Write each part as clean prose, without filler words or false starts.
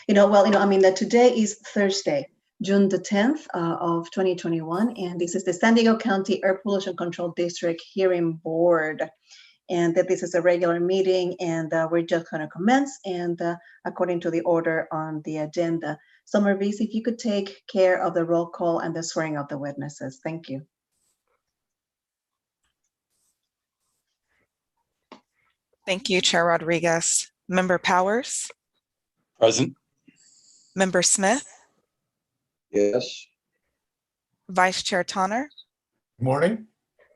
That today is Thursday, June the 10th of 2021, and this is the San Diego County Air Pollution Control District Hearing Board, and that this is a regular meeting, and we're just going to commence, and according to the order on the agenda. So Marvis, if you could take care of the roll call and the swearing of the witnesses. Thank you. Thank you, Chair Rodriguez. Member Powers? Present. Member Smith? Yes. Vice Chair Tonner? Good morning.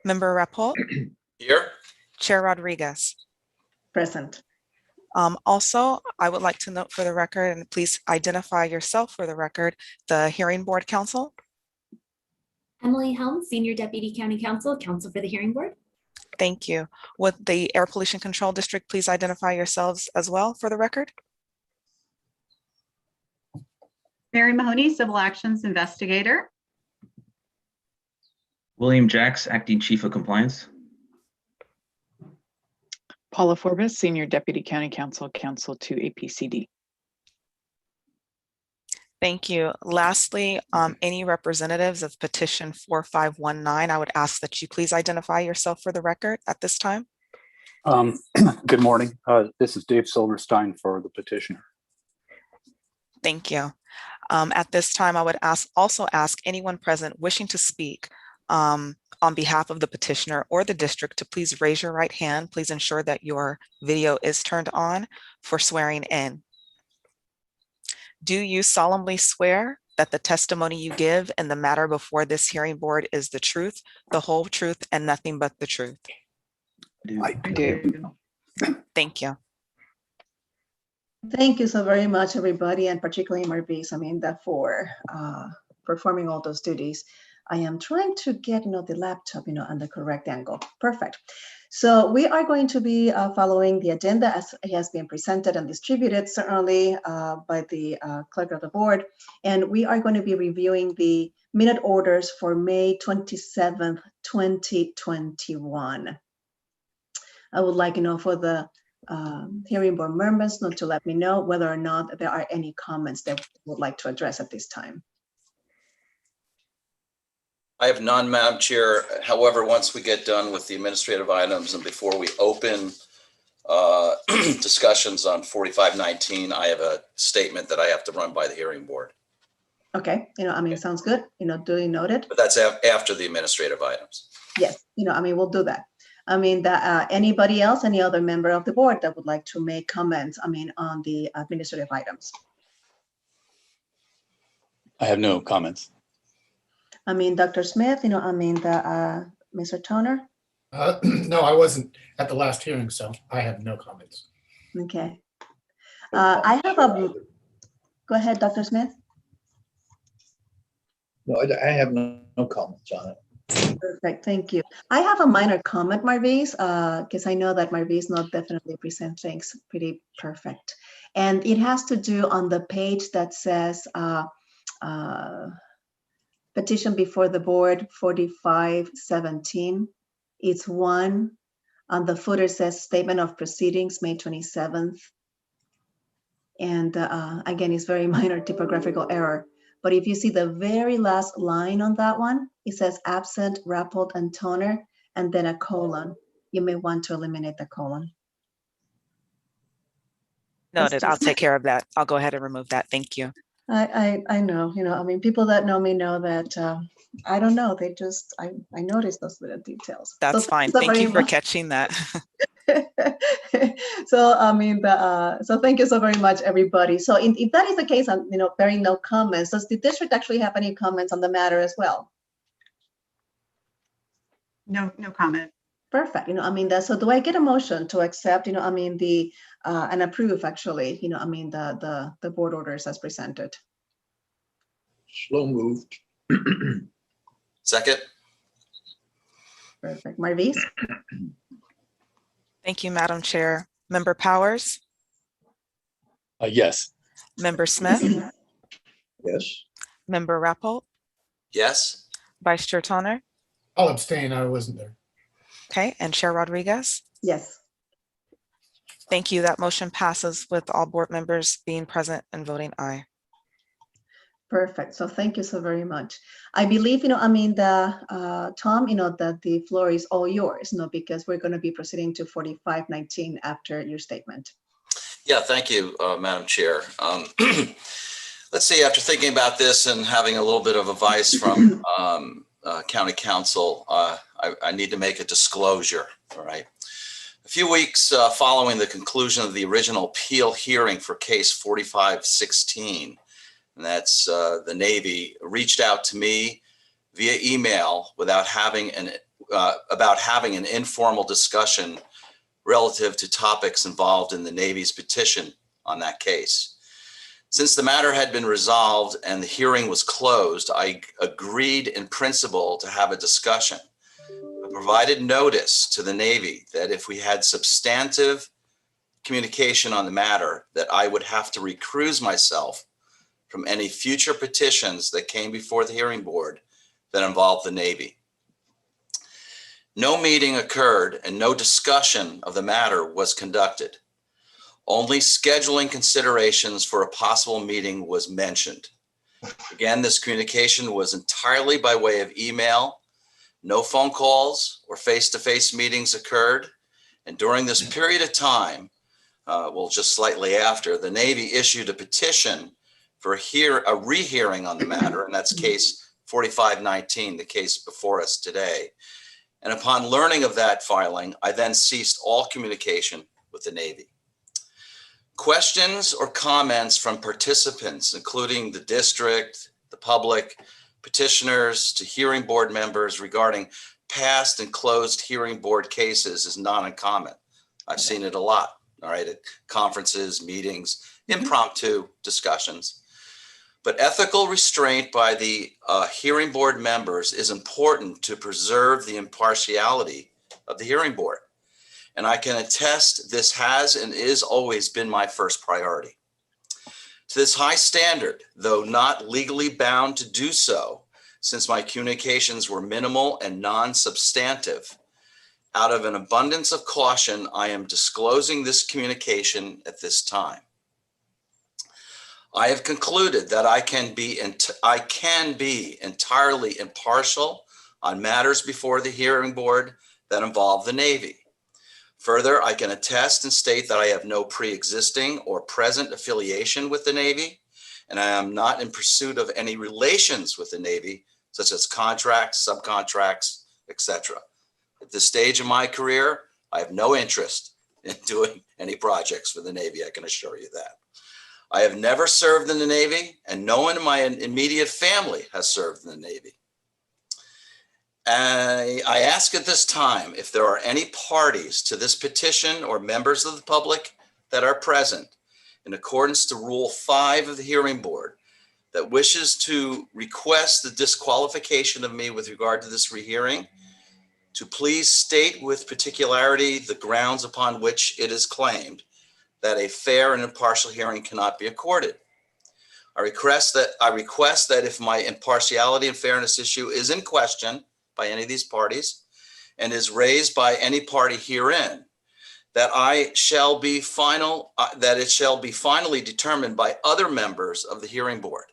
Member Rappolt? Here. Chair Rodriguez? Present. Also, I would like to note for the record, and please identify yourself for the record, the Hearing Board Counsel. Emily Helms, Senior Deputy County Counsel, Counsel for the Hearing Board. Thank you. Would the Air Pollution Control District please identify yourselves as well for the record? Mary Mahoney, Civil Actions Investigator. William Jacks, Acting Chief of Compliance. Paula Forbes, Senior Deputy County Counsel, Counsel to APCD. Thank you. Lastly, any representatives of petition 4519, I would ask that you please identify yourself for the record at this time. Good morning. This is Dave Silverstein for the petitioner. Thank you. At this time, I would also ask anyone present wishing to speak on behalf of the petitioner or the district to please raise your right hand. Please ensure that your video is turned on for swearing in. Do you solemnly swear that the testimony you give in the matter before this hearing board is the truth, the whole truth, and nothing but the truth? I do. Thank you. Thank you so very much, everybody, and particularly Marvis, for performing all those duties. I am trying to get, the laptop, on the correct angle. Perfect. So we are going to be following the agenda as it has been presented and distributed, certainly by the clerk of the board. And we are going to be reviewing the minute orders for May 27th, 2021. I would like, for the hearing board members not to let me know whether or not there are any comments that we would like to address at this time. I have none, Madam Chair. However, once we get done with the administrative items and before we open discussions on 4519, I have a statement that I have to run by the hearing board. Okay, sounds good. Duly noted. But that's after the administrative items. Yes, we'll do that. Anybody else, any other member of the board that would like to make comments, on the administrative items? I have no comments. Dr. Smith, Mr. Toner? No, I wasn't at the last hearing, so I have no comments. Okay. I have a, go ahead, Dr. Smith. No, I have no comments on it. Perfect, thank you. I have a minor comment, Marvis, because I know that Marvis not definitely present things pretty perfect. And it has to do on the page that says petition before the board 4517. It's one on the footer says statement of proceedings May 27th. And again, it's very minor typographical error. But if you see the very last line on that one, it says absent, Rappolt, and Toner, and then a colon. You may want to eliminate the colon. Noted. I'll take care of that. I'll go ahead and remove that. Thank you. I know, people that know me know that I don't know. They just, I noticed those little details. That's fine. Thank you for catching that. So thank you so very much, everybody. So if that is the case, bearing no comments, does the district actually have any comments on the matter as well? No comment. Perfect. So do I get a motion to accept, and approve actually, the board orders as presented? So moved. Second. Perfect. Marvis? Thank you, Madam Chair. Member Powers? Yes. Member Smith? Yes. Member Rappolt? Yes. Vice Chair Tonner? I'll abstain. I wasn't there. Okay, and Chair Rodriguez? Yes. Thank you. That motion passes with all board members being present and voting aye. Perfect. So thank you so very much. I believe, Tom, that the floor is all yours, because we're going to be proceeding to 4519 after your statement. Yeah, thank you, Madam Chair. Let's see, after thinking about this and having a little bit of advice from County Council, I need to make a disclosure, all right? A few weeks following the conclusion of the original appeal hearing for case 4516, and that's the Navy, reached out to me via email about having an informal discussion relative to topics involved in the Navy's petition on that case. Since the matter had been resolved and the hearing was closed, I agreed in principle to have a discussion. I provided notice to the Navy that if we had substantive communication on the matter, that I would have to recuse myself from any future petitions that came before the hearing board that involved the Navy. No meeting occurred and no discussion of the matter was conducted. Only scheduling considerations for a possible meeting was mentioned. Again, this communication was entirely by way of email. No phone calls or face-to-face meetings occurred. And during this period of time, just slightly after, the Navy issued a petition for a rehearing on the matter, and that's case 4519, the case before us today. And upon learning of that filing, I then ceased all communication with the Navy. Questions or comments from participants, including the district, the public, petitioners to hearing board members regarding past and closed hearing board cases is not uncommon. I've seen it a lot, all right, at conferences, meetings, impromptu discussions. But ethical restraint by the hearing board members is important to preserve the impartiality of the hearing board. And I can attest this has and is always been my first priority. To this high standard, though not legally bound to do so, since my communications were minimal and non-substantive, out of an abundance of caution, I am disclosing this communication at this time. I have concluded that I can be entirely impartial on matters before the hearing board that involve the Navy. Further, I can attest and state that I have no pre-existing or present affiliation with the Navy, and I am not in pursuit of any relations with the Navy, such as contracts, subcontracts, etc. At this stage of my career, I have no interest in doing any projects for the Navy, I can assure you that. I have never served in the Navy, and no one in my immediate family has served in the Navy. I ask at this time if there are any parties to this petition or members of the public that are present in accordance to Rule 5 of the hearing board that wishes to request the disqualification of me with regard to this rehearing, to please state with particularity the grounds upon which it is claimed that a fair and impartial hearing cannot be accorded. I request that if my impartiality and fairness issue is in question by any of these parties and is raised by any party herein, that it shall be finally determined by other members of the hearing board,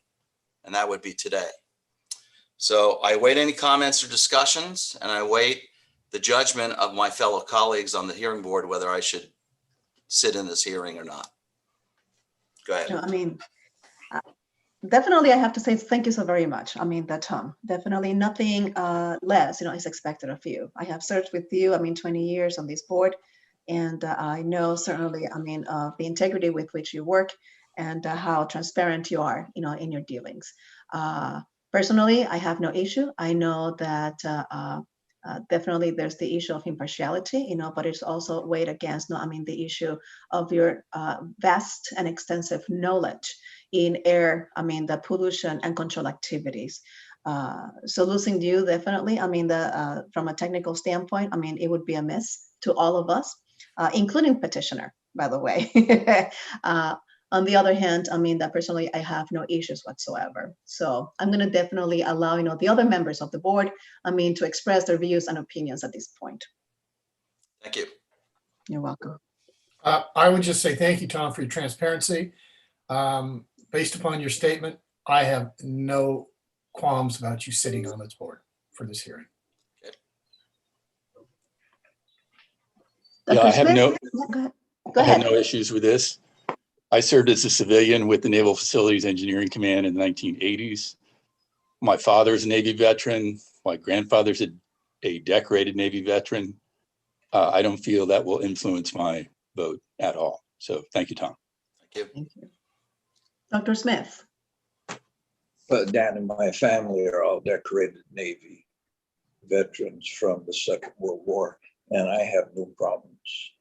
and that would be today. So I await any comments or discussions, and I await the judgment of my fellow colleagues on the hearing board whether I should sit in this hearing or not. Go ahead. Definitely I have to say thank you so very much. Tom, definitely nothing less, is expected of you. I have served with you, 20 years on this board, and I know certainly, of the integrity with which you work and how transparent you are, in your dealings. Personally, I have no issue. I know that definitely there's the issue of impartiality, but it's also weighed against, the issue of your vast and extensive knowledge in air, the pollution and control activities. So losing you definitely, from a technical standpoint, it would be a miss to all of us, including petitioner, by the way. On the other hand, that personally I have no issues whatsoever. So I'm going to definitely allow, the other members of the board, to express their views and opinions at this point. Thank you. You're welcome. I would just say thank you, Tom, for your transparency. Based upon your statement, I have no qualms about you sitting on this board for this hearing. Yeah, Dr. I have Smith? no, Go ahead. Go I have ahead. no issues with this. I served as a civilian with the Naval Facilities Engineering Command in the 1980s. My father's a Navy veteran. My grandfather's a decorated Navy veteran. I don't feel that will influence my vote at all. So thank you, Tom. Thank you. Thank you. Dr. Smith? Dan and my family are all decorated Navy veterans from the Second World War, and I have no problems.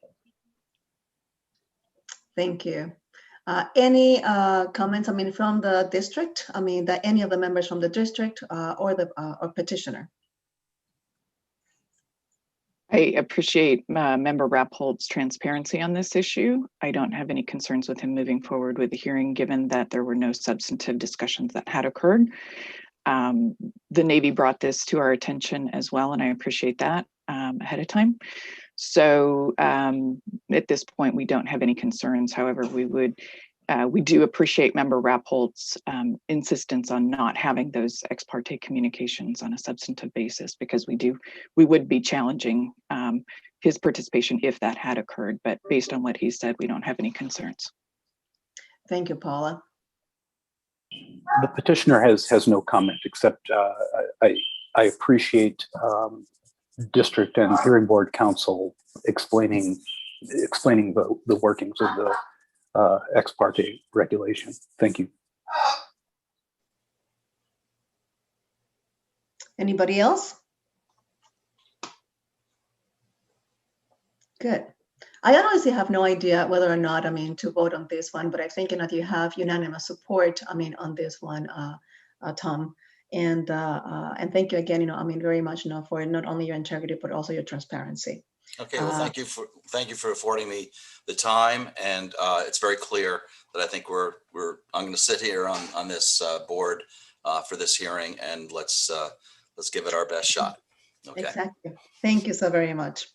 Thank you. Any comments, I mean, from the district? I mean, that any of the members from the district or the or petitioner? I appreciate Member Rappolt's transparency on this issue. I don't have any concerns with him moving forward with the hearing, given that there were no substantive discussions that had occurred. The Navy brought this to our attention as well, and I appreciate that ahead of time. So at this point, we don't have any concerns. However, we do appreciate Member Rappolt's insistence on not having those ex parte communications on a substantive basis, because we would be challenging his participation if that had occurred. But based on what he said, we don't have any concerns. Thank you, Paula. The petitioner has no comment, except I appreciate district and hearing board counsel explaining the workings of the ex parte regulation. Thank you. Anybody else? Good. I honestly have no idea whether or not, I mean, to vote on this one, but I think that you have unanimous support, I mean, on this one, Tom. And thank you again, I mean, very much, for not only your integrity, but also your transparency. Okay, well, thank you for affording me the time, and it's very clear that I think I'm going to sit here on this board for this hearing, and let's give it our best shot. Okay. Exactly. Thank you so very much.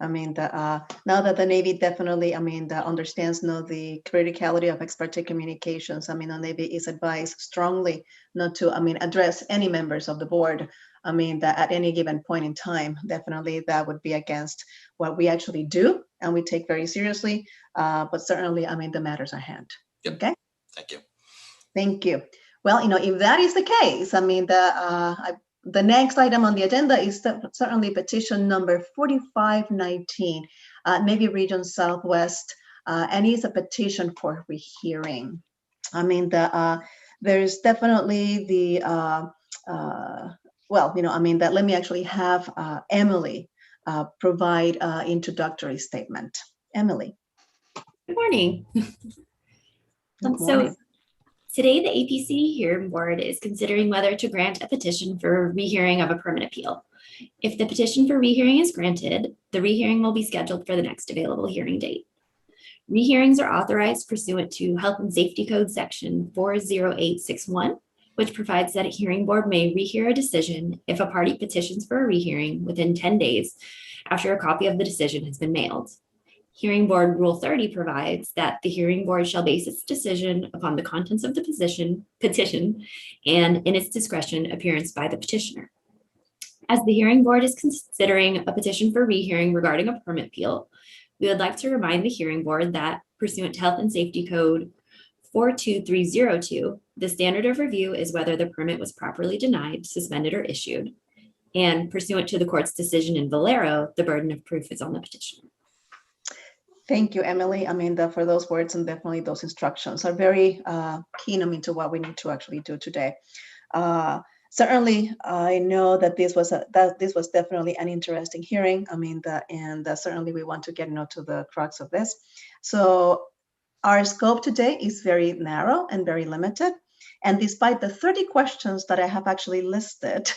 I mean, now that the Navy definitely, I mean, understands the criticality of ex parte communications. I mean, the Navy is advised strongly not to, I mean, address any members of the board. I mean, that at any given point in time, definitely that would be against what we actually do and we take very seriously. But certainly, I mean, the matters at hand. Yep. Okay. Thank you. Thank you. Well, if that is the case, I mean, the next item on the agenda is certainly petition number 4519, Navy Region Southwest, and it's a petition for rehearing. I mean, there's definitely let me actually have Emily provide introductory statement. Emily. Good morning. Good morning. Today, the APCD hearing board is considering whether to grant a petition for rehearing of a permit appeal. If the petition for rehearing is granted, the rehearing will be scheduled for the next available hearing date. Rehearings are authorized pursuant to Health and Safety Code Section 40861, which provides that a hearing board may rehear a decision if a party petitions for a rehearing within 10 days after a copy of the decision has been mailed. Hearing Board Rule 30 provides that the hearing board shall base its decision upon the contents of the petition and, in its discretion, appearance by the petitioner. As the hearing board is considering a petition for rehearing regarding a permit appeal, we would like to remind the hearing board that, pursuant to Health and Safety Code 42302, the standard of review is whether the permit was properly denied, suspended, or issued. And pursuant to the court's decision in Valero, the burden of proof is on the petitioner. Thank you, Emily. I mean, for those words and definitely those instructions are very keen, I mean, to what we need to actually do today. Certainly, I know that this was definitely an interesting hearing. I mean, certainly we want to get to the crux of this. So our scope today is very narrow and very limited. And despite the 30 questions that I have actually listed,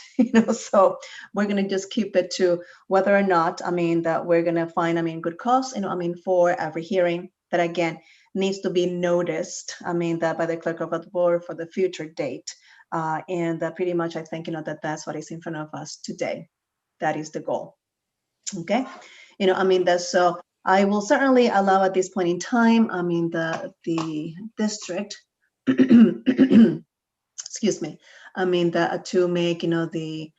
so we're going to just keep it to whether or not, I mean, that we're going to find, I mean, good cause, for every hearing that, again, needs to be noticed, I mean, that by the clerk of the board for the future date. And pretty much, I think, that's what is in front of us today. That is the goal. Okay. I mean, that's so. I will certainly allow at this point in time, I mean, the district, excuse me, I mean, to make, the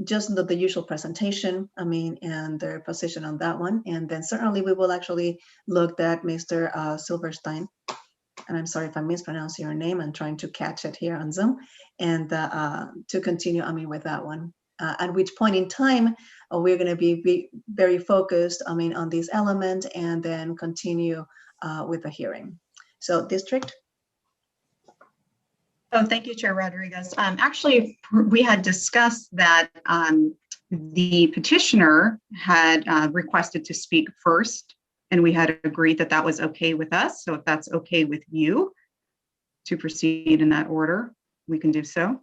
just the usual presentation, I mean, and their position on that one. And then certainly we will actually look at Mr. Silverstein, and I'm sorry if I mispronounce your name. I'm trying to catch it here on Zoom, and to continue, I mean, with that one. At which point in time, we're going to be very focused, I mean, on this element, and then continue with the hearing. So district. Oh, thank you, Chair Rodriguez. Actually, we had discussed that the petitioner had requested to speak first, and we had agreed that that was okay with us. So if that's okay with you to proceed in that order, we can do so.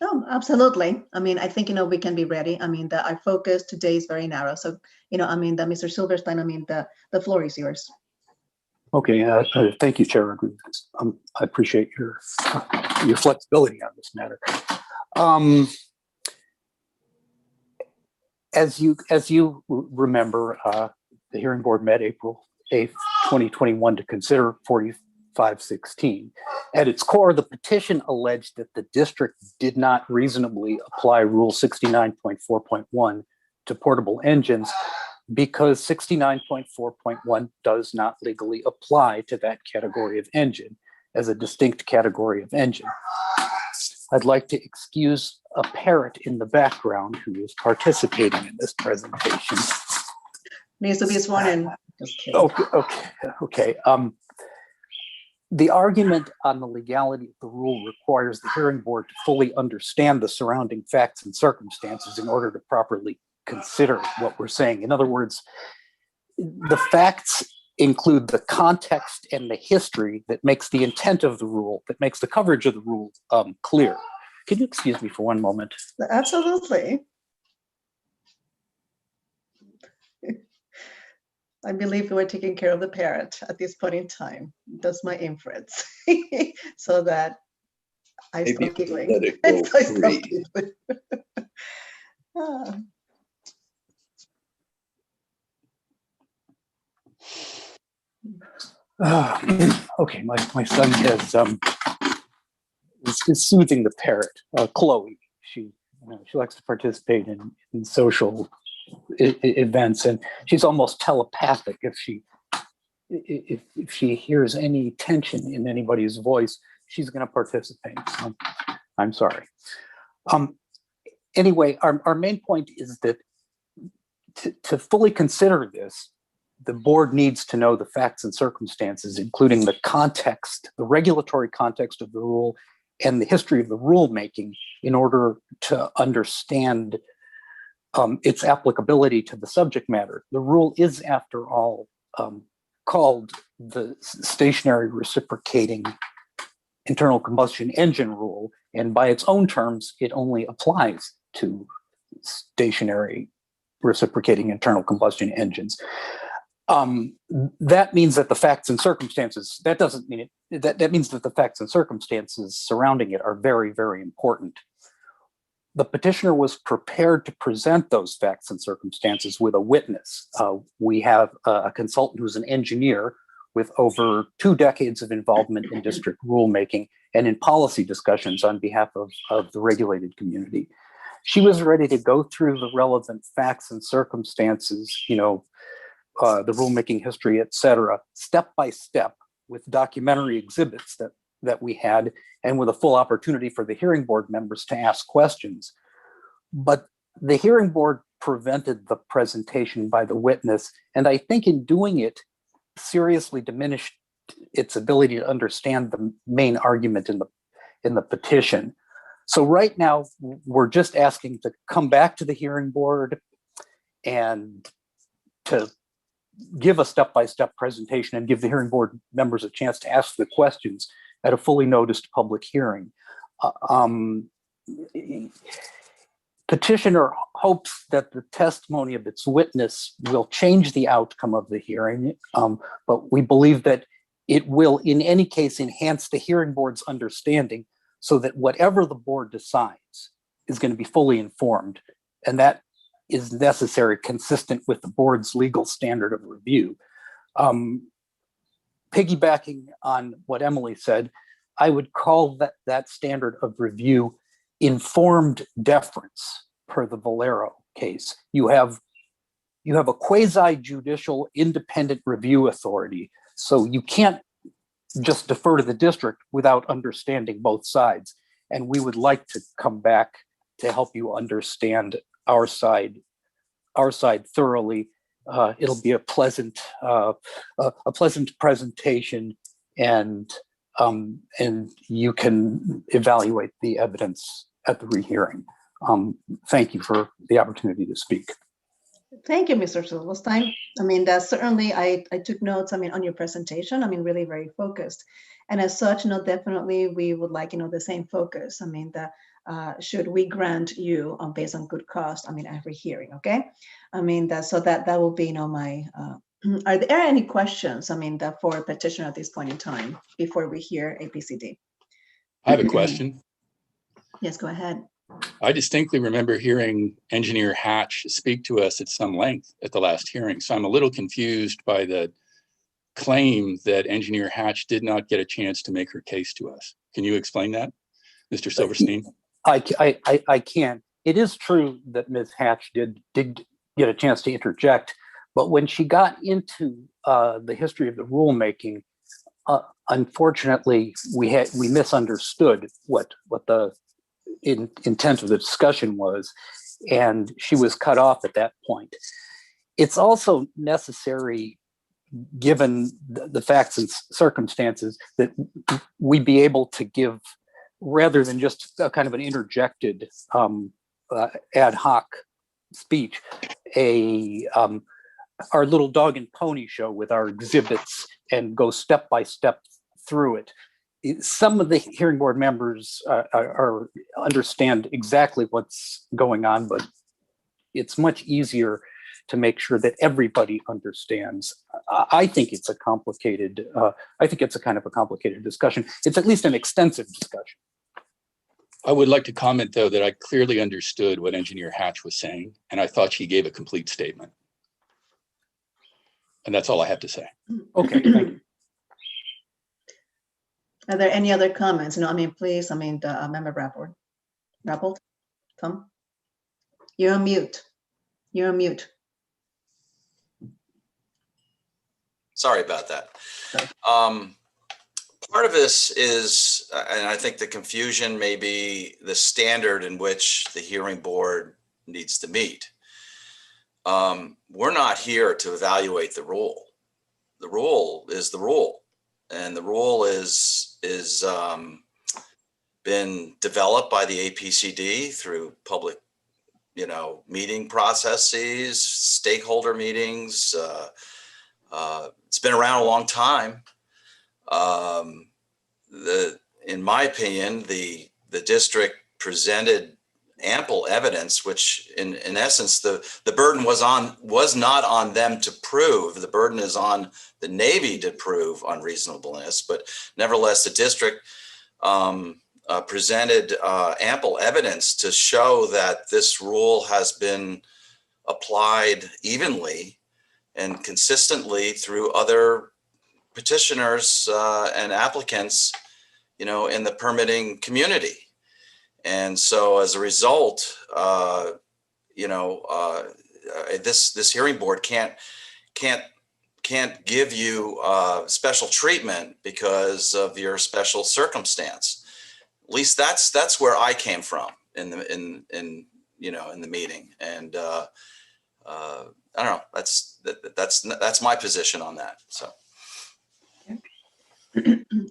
Oh, absolutely. I mean, I think, we can be ready. I mean, our focus today is very narrow. So, I mean, Mr. Silverstein, I mean, the floor is yours. Okay, thank you, Chair Rodriguez. I appreciate your flexibility on this matter. As you remember, the hearing board met April 8th, 2021 to consider 4516. At its core, the petition alleged that the district did not reasonably apply Rule 69.4.1 to portable engines because 69.4.1 does not legally apply to that category of engine as a distinct category of engine. I'd like to excuse a parrot in the background who is participating in this presentation. Needs to be sworn in. Just kidding. Okay. The argument on the legality of the rule requires the hearing board to fully understand the surrounding facts and circumstances in order to properly consider what we're saying. In other words, the facts include the context and the history that makes the intent of the rule, that makes the coverage of the rule clear. Can you excuse me for one moment? Absolutely. I believe we're taking care of the parrot at this point in time. That's my inference. So that I Maybe stop giggling. let it go I stop free. giggling. Okay, my son is soothing the parrot, Chloe. She likes to participate in social events, and she's almost telepathic. If she hears any tension in anybody's voice, she's going to participate. So I'm sorry. Anyway, our main point is that to fully consider this, the board needs to know the facts and circumstances, including the context, the regulatory context of the rule, and the history of the rulemaking in order to understand its applicability to the subject matter. The rule is, after all, called the stationary reciprocating internal combustion engine rule, and by its own terms, it only applies to stationary reciprocating internal combustion engines. That means that the facts and circumstances, that doesn't mean it, that means that the facts and circumstances surrounding it are very, very important. The petitioner was prepared to present those facts and circumstances with a witness. We have a consultant who's an engineer with over 2 decades of involvement in district rulemaking and in policy discussions on behalf of the regulated community. She was ready to go through the relevant facts and circumstances, the rulemaking history, et cetera, step by step, with documentary exhibits that we had, and with a full opportunity for the hearing board members to ask questions. But the hearing board prevented the presentation by the witness, and I think in doing it, seriously diminished its ability to understand the main argument in the petition. So right now, we're just asking to come back to the hearing board and to give a step-by-step presentation and give the hearing board members a chance to ask the questions at a fully noticed public hearing. Petitioner hopes that the testimony of its witness will change the outcome of the hearing, but we believe that it will, in any case, enhance the hearing board's understanding so that whatever the board decides is going to be fully informed. And that is necessary, consistent with the board's legal standard of review. Piggybacking on what Emily said, I would call that standard of review informed deference per the Valero case. You have a quasi-judicial independent review authority, so you can't just defer to the district without understanding both sides. And we would like to come back to help you understand our side thoroughly. It'll be a pleasant presentation, and you can evaluate the evidence at the rehearing. Thank you for the opportunity to speak. Thank you, Mr. Silverstein. I mean, that's certainly, I took notes, I mean, on your presentation, I mean, really very focused. And as such, definitely we would like, the same focus. I mean, should we grant you based on good cost, I mean, every hearing, okay? I mean, that will be, my, are there any questions, I mean, for petitioner at this point in time before we hear APCD? I have a question. Yes, go ahead. I distinctly remember hearing Engineer Hatch speak to us at some length at the last hearing. So I'm a little confused by the claim that Engineer Hatch did not get a chance to make her case to us. Can you explain that, Mr. Silverstein? I can. It is true that Ms. Hatch did get a chance to interject, but when she got into the history of the rulemaking, unfortunately, we misunderstood what the intent of the discussion was, and she was cut off at that point. It's also necessary, given the facts and circumstances, that we be able to give, rather than just a kind of an interjected ad hoc speech, our little dog and pony show with our exhibits and go step by step through it. Some of the hearing board members understand exactly what's going on, but it's much easier to make sure that everybody understands. I think it's a complicated, I think it's a kind of a complicated discussion. It's at least an extensive discussion. I would like to comment, though, that I clearly understood what Engineer Hatch was saying, and I thought she gave a complete statement. And that's all I have to say. Okay, thank you. Are there any other comments? Please, Member Rappold, Tom? You're on mute. You're on mute. Sorry about that. Sorry. Part of this is, and I think the confusion may be the standard in which the hearing board needs to meet. We're not here to evaluate the rule. The rule is the rule, and the rule is been developed by the APCD through public, meeting processes, stakeholder meetings. It's been around a long time. In my opinion, the district presented ample evidence, which in essence, the burden was not on them to prove. The burden is on the Navy to prove unreasonableness, but nevertheless, the district presented ample evidence to show that this rule has been applied evenly and consistently through other petitioners and applicants, in the permitting community. And so as a result, this hearing board can't give you special treatment because of your special circumstance. At least that's where I came from in the meeting. And I don't know. That's my position on that. So.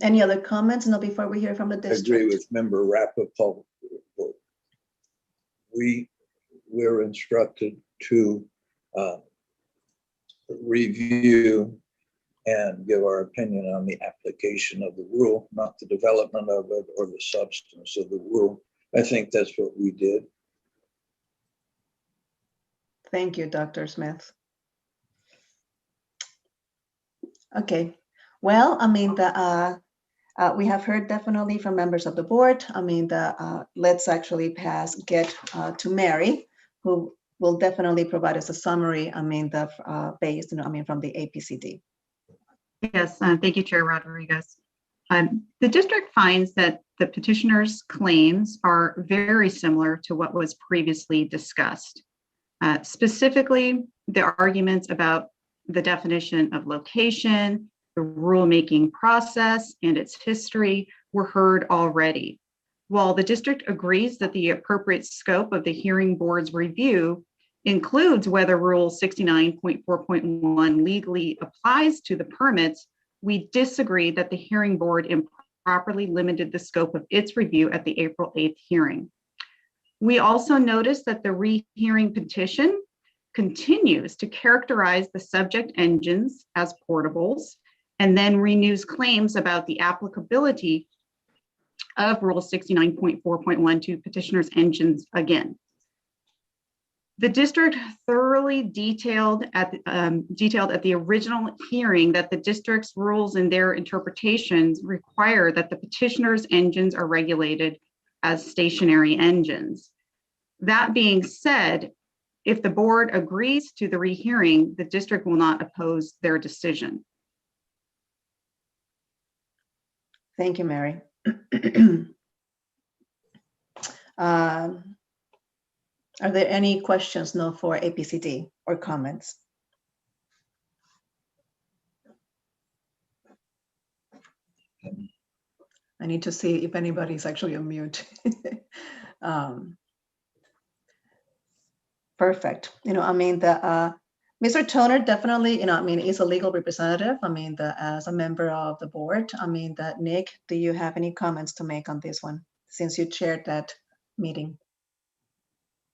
Any other comments? Before we hear from the district. I agree with Member Rappold. We're instructed to review and give our opinion on the application of the rule, not the development of it or the substance of the rule. I think that's what we did. Thank you, Dr. Smith. Okay. Well, we have heard definitely from members of the board. Let's actually get to Mary, who will definitely provide us a summary, based, from the APCD. Yes, thank you, Chair Rodriguez. The district finds that the petitioner's claims are very similar to what was previously discussed. Specifically, the arguments about the definition of location, the rulemaking process, and its history were heard already. While the district agrees that the appropriate scope of the hearing board's review includes whether Rule 69.4.1 legally applies to the permits, we disagree that the hearing board improperly limited the scope of its review at the April 8th hearing. We also noticed that the rehearing petition continues to characterize the subject engines as portables and then renews claims about the applicability of Rule 69.4.1 to petitioner's engines again. The district thoroughly detailed at the original hearing that the district's rules and their interpretations require that the petitioner's engines are regulated as stationary engines. That being said, if the board agrees to the rehearing, the district will not oppose their decision. Thank you, Mary. Are there any questions now for APCD or comments? I need to see if anybody's actually on mute. Perfect. Mr. Toner definitely, is a legal representative. As a member of the board, Nick, do you have any comments to make on this one since you chaired that meeting?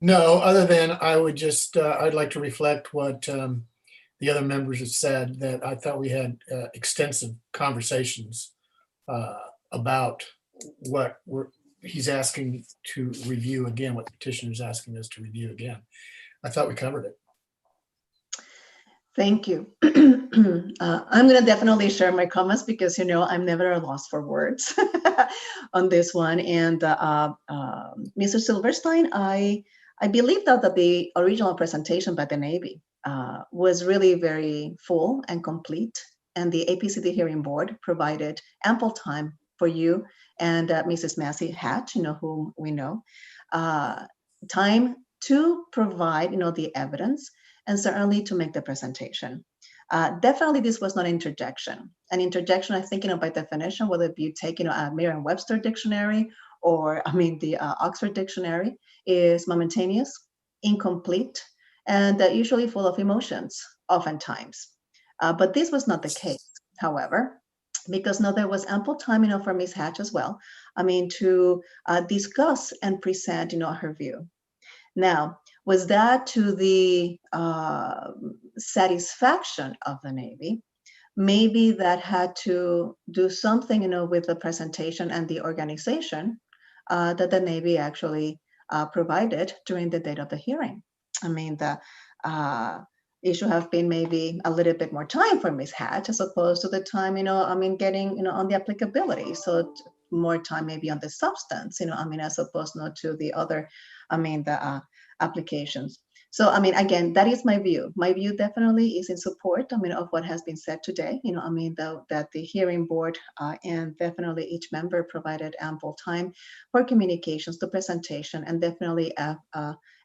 No, other than I would just, I'd like to reflect what the other members have said, that I thought we had extensive conversations about what he's asking to review again, what the petitioner's asking us to review again. I thought we covered it. Thank you. I'm going to definitely share my comments because, I'm never at a loss for words on this one. And Mr. Silverstein, I believe that the original presentation by the Navy was really very full and complete, and the APCD hearing board provided ample time for you and Mrs. Massey Hatch, whom we know, time to provide, the evidence and certainly to make the presentation. Definitely, this was not an interjection. An interjection, I think, by definition, whether you take, a Merriam-Webster dictionary or, the Oxford Dictionary, is momentaneous, incomplete, and usually full of emotions, oftentimes. But this was not the case, however, because now there was ample time, for Ms. Hatch as well, to discuss and present, her view. Now, was that to the satisfaction of the Navy? Maybe that had to do something, with the presentation and the organization that the Navy actually provided during the date of the hearing. The it should have been maybe a little bit more time for Ms. Hatch as opposed to the time, getting, on the applicability. So more time maybe on the substance, as opposed not to the other, the applications. So, again, that is my view. My view definitely is in support, of what has been said today, that the hearing board and definitely each member provided ample time for communications, the presentation, and definitely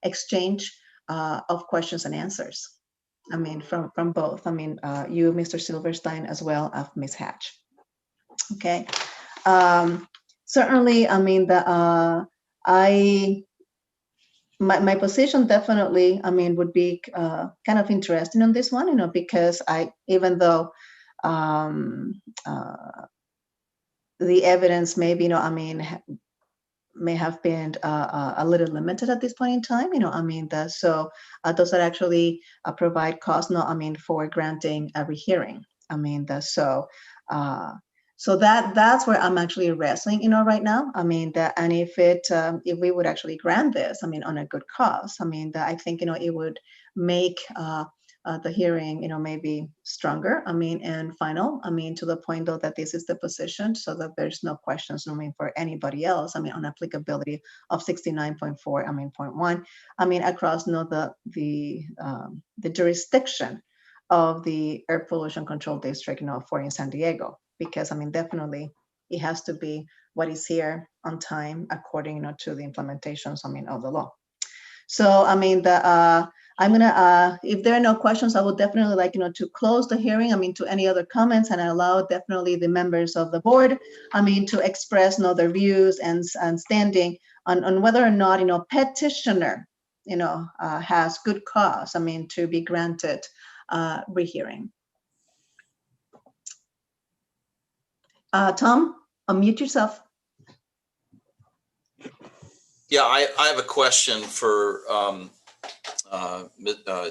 exchange of questions and answers. From both, you, Mr. Silverstein, as well as Ms. Hatch. Okay. Certainly, my position definitely, would be kind of interesting on this one, because even though the evidence maybe, may have been a little limited at this point in time, so those that actually provide cause, for granting a rehearing. So that's where I'm actually wrestling, right now. And if we would actually grant this, on a good cause, I think, it would make the hearing, maybe stronger, and final, to the point though that this is the position, so that there's no questions, for anybody else, on applicability of 69.4, point 1, across, the jurisdiction of the air pollution control district, for in San Diego, because, definitely it has to be what is here on time according, to the implementations, of the law. So, I'm gonna, if there are no questions, I would definitely like, to close the hearing, to any other comments, and allow definitely the members of the board, to express, their views and standing on whether or not, petitioner, has good cause, to be granted rehearing. Tom, unmute yourself. Yeah, I have a question for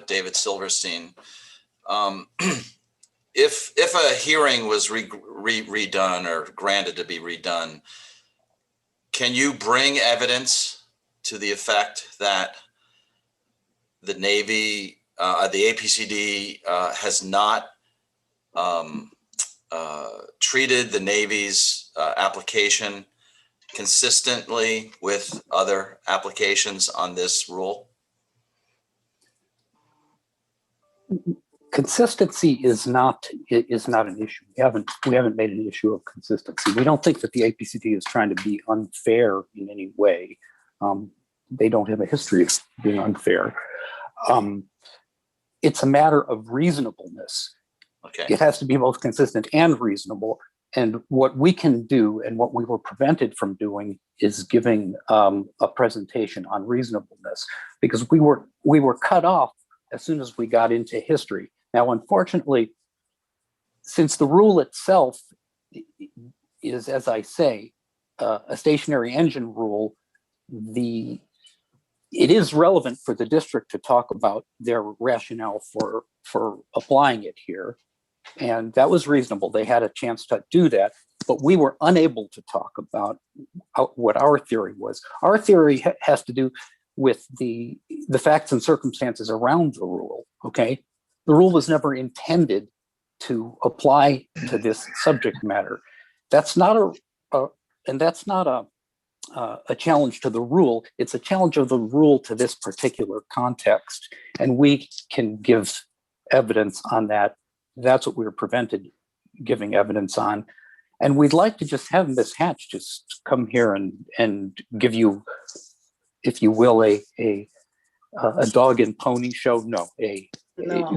David Silverstein. If a hearing was redone or granted to be redone, can you bring evidence to the effect that the Navy, the APCD has not treated the Navy's application consistently with other applications on this rule? Consistency is not an issue. We haven't made an issue of consistency. We don't think that the APCD is trying to be unfair in any way. They don't have a history of being unfair. It's a matter of reasonableness. Okay. It has to be both consistent and reasonable. And what we can do, and what we were prevented from doing, is giving a presentation on reasonableness, because we were cut off as soon as we got into history. Now, unfortunately, since the rule itself is, as I say, a stationary engine rule, it is relevant for the district to talk about their rationale for applying it here. And that was reasonable. They had a chance to do that, but we were unable to talk about what our theory was. Our theory has to do with the facts and circumstances around the rule, okay? The rule was never intended to apply to this subject matter. That's not a challenge to the rule. It's a challenge of the rule to this particular context. And we can give evidence on that. That's what we were prevented giving evidence on. And we'd like to just have Ms. Hatch just come here and give you, if you will, a dog and pony show.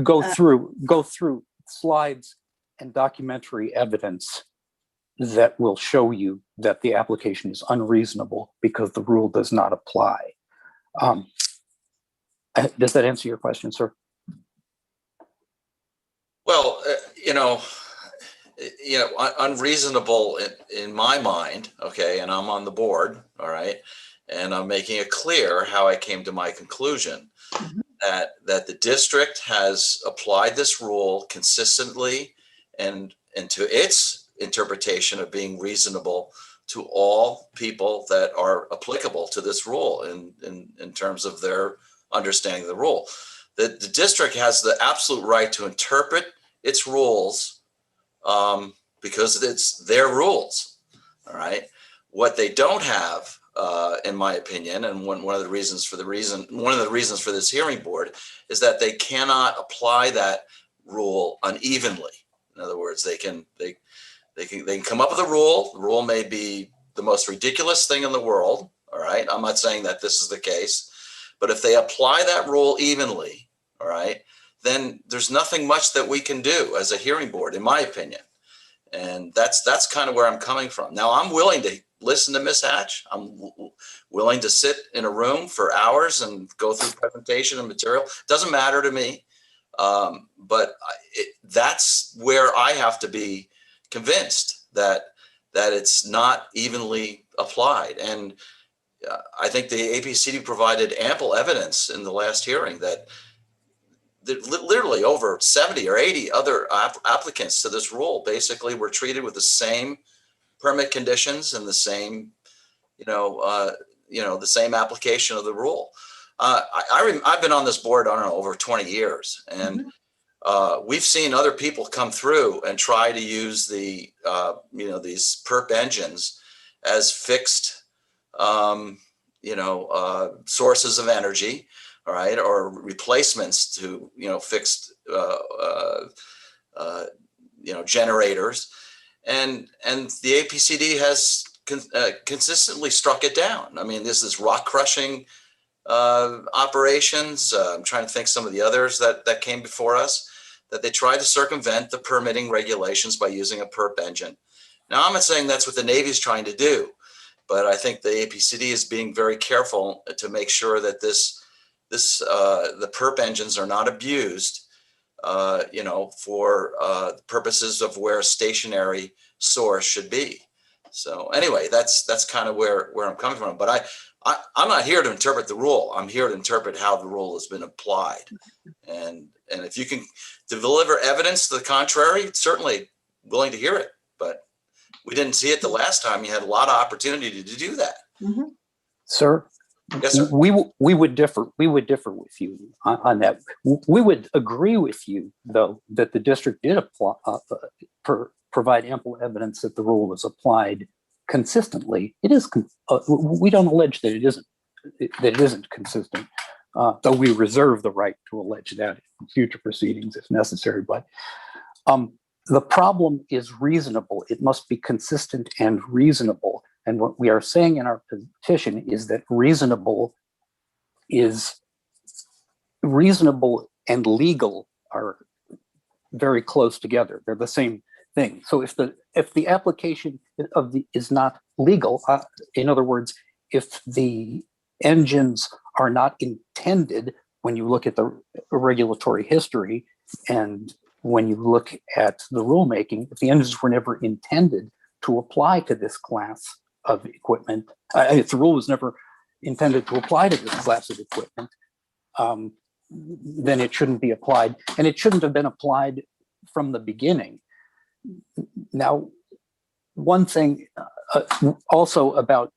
Go through slides and documentary evidence that will show you that the application is unreasonable because the rule does not apply. Does that answer your question, sir? Well, unreasonable in my mind, okay, and I'm on the board, all right, and I'm making it clear how I came to my conclusion that the district has applied this rule consistently and to its interpretation of being reasonable to all people that are applicable to this rule in terms of their understanding of the rule. The district has the absolute right to interpret its rules because it's their rules. All right. What they don't have, in my opinion, and one of the reasons for this hearing board is that they cannot apply that rule unevenly. In other words, they can come up with a rule. The rule may be the most ridiculous thing in the world. All right. I'm not saying that this is the case, but if they apply that rule evenly, all right, then there's nothing much that we can do as a hearing board, in my opinion. And that's kind of where I'm coming from. Now, I'm willing to listen to Ms. Hatch. I'm willing to sit in a room for hours and go through presentation and material. Doesn't matter to me. But that's where I have to be convinced that it's not evenly applied. And I think the APCD provided ample evidence in the last hearing that literally over 70 or 80 other applicants to this rule basically were treated with the same permit conditions and the same, the same application of the rule. I've been on this board, I don't know, over 20 years. And we've seen other people come through and try to use the, these perp engines as fixed, sources of energy, all right, or replacements to, fixed, generators. And the APCD has consistently struck it down. I mean, this is rock crushing operations. I'm trying to think some of the others that came before us, that they tried to circumvent the permitting regulations by using a perp engine. Now, I'm not saying that's what the Navy is trying to do, but I think the APCD is being very careful to make sure that the perp engines are not abused, for purposes of where a stationary source should be. So anyway, that's kind of where I'm coming from. But I'm not here to interpret the rule. I'm here to interpret how the rule has been applied. And if you can deliver evidence to the contrary, certainly willing to hear it. But we didn't see it the last time. You had a lot of opportunity to do that. Mm-hmm. Sir, yes, sir. We would differ. We would differ with you on that. We would agree with you, though, that the district did provide ample evidence that the rule was applied consistently. It is. We don't allege that it isn't consistent, though we reserve the right to allege that in future proceedings if necessary. But the problem is reasonable. It must be consistent and reasonable. And what we are saying in our petition is that reasonable and legal are very close together. They're the same thing. So if the application is not legal, in other words, if the engines are not intended, when you look at the regulatory history and when you look at the rulemaking, if the engines were never intended to apply to this class of equipment, if the rule was never intended to apply to this class of equipment, then it shouldn't be applied, and it shouldn't have been applied from the beginning. Now, one thing also about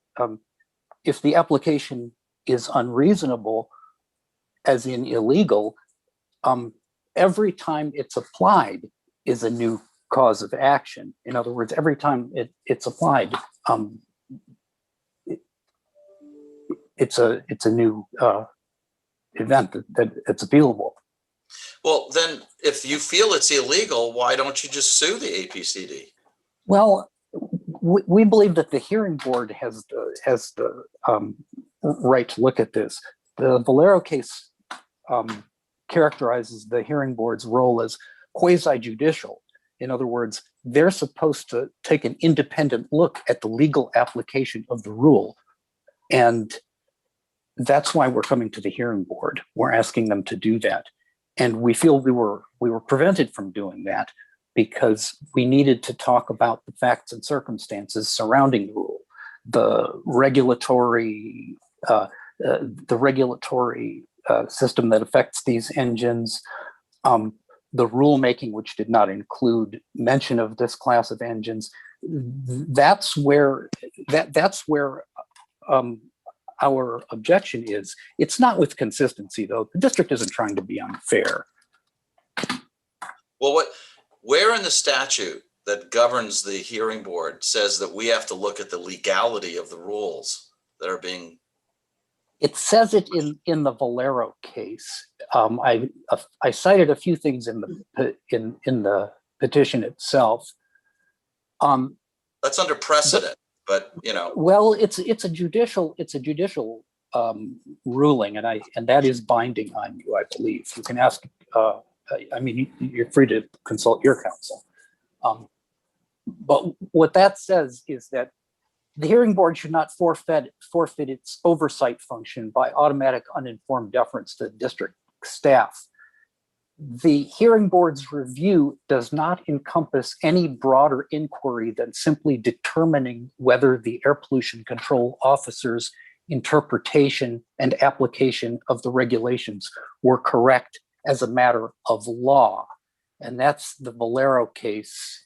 if the application is unreasonable, as in illegal, every time it's applied is a new cause of action. In other words, every time it's applied, it's a new event that it's appealable. Well, then, if you feel it's illegal, why don't you just sue the APCD? Well, we believe that the hearing board has the right to look at this. The Valero case characterizes the hearing board's role as quasi-judicial. In other words, they're supposed to take an independent look at the legal application of the rule. And that's why we're coming to the hearing board. We're asking them to do that. And we feel we were prevented from doing that because we needed to talk about the facts and circumstances surrounding the rule, the regulatory system that affects these engines, the rulemaking, which did not include mention of this class of engines. That's where our objection is. It's not with consistency, though. The district isn't trying to be unfair. Well, where in the statute that governs the hearing board says that we have to look at the legality of the rules that are being? It says it in the Valero case. I cited a few things in the petition itself. That's under precedent, but Well, it's a judicial ruling, and that is binding on you, I believe. You can ask. You're free to consult your counsel. But what that says is that the hearing board should not forfeit its oversight function by automatic uninformed deference to district staff. The hearing board's review does not encompass any broader inquiry than simply determining whether the air pollution control officer's interpretation and application of the regulations were correct as a matter of law. And that's the Valero case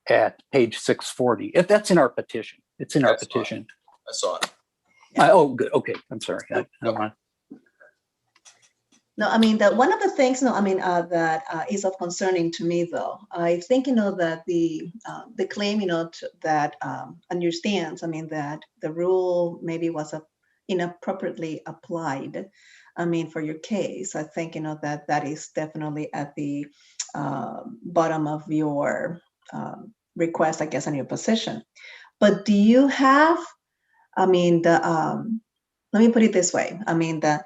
at page 640. If that's in our petition, it's in our petition. I saw it. Oh, good. Okay, I'm sorry. No, I mean that one of the things. No, I mean that is of concerning to me, though. I think that the claim, that understands. I mean that the rule maybe was inappropriately applied. I mean, for your case, I think that is definitely at the bottom of your request, I guess, on your position. But do you have? I mean, let me put it this way. I mean that.